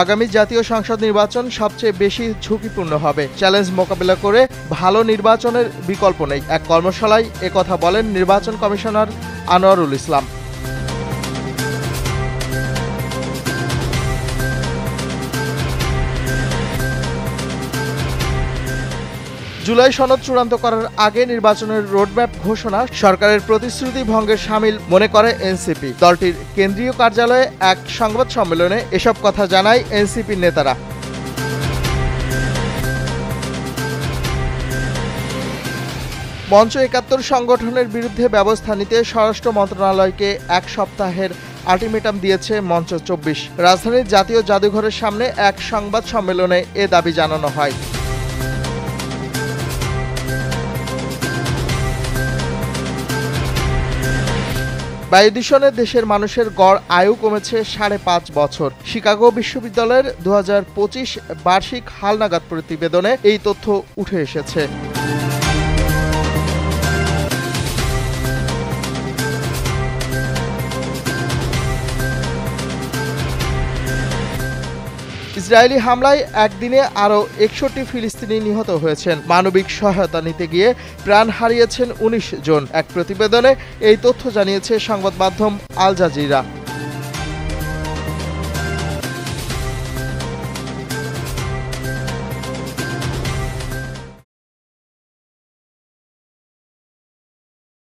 আগামী জাতীয় সংসদ নির্বাচন সবচেয়ে বেশি ঝুঁকিপূর্ণ হবে। চ্যালেঞ্জ মোকাবিলা করে ভালো নির্বাচনের বিকল্প নেই। এক কর্মশালায় একথা বলেন নির্বাচন কমিশনার আনোয়ারুল ইসলাম। জুলাই সনদ চূড়ান্ত করার আগে নির্বাচনের রোডম্যাপ ঘোষণা সরকারের প্রতিশ্রুতি ভঙ্গের শামিল মনে করে এনসিপি। দলটির কেন্দ্রীয় কার্যালয়ে এক সংবাদ সম্মেলনে এসব কথা জানায় এনসিপির নেতারা। মঞ্চ ৭১ সংগঠনের বিরুদ্ধে ব্যবস্থা নিতে স্বরাষ্ট্র মন্ত্রণালয়কে ১ সপ্তাহের আল্টিমেটাম দিয়েছে মঞ্চ ২৪। রাজধানীর জাতীয় জাদুঘরের সামনে এক সংবাদ সম্মেলনে এ দাবি জানানো হয়। বায়ু দূষণে দেশের মানুষের গড় আয়ু কমেছে ৫.৫ বছর। শিকাগো বিশ্ববিদ্যালয়ের ২০২৫ বার্ষিক হালনাগাদ প্রতিবেদনে এই তথ্য উঠে এসেছে। ইসরায়েলি হামলায় একদিনে আরও ৬১ ফিলিস্তিনি নিহত হয়েছেন। মানবিক সহায়তা নিতে গিয়ে প্রাণ হারিয়েছেন ১৯ জন। এক প্রতিবেদনে এই তথ্য জানিয়েছে সংবাদ মাধ্যম আল জাজিরা।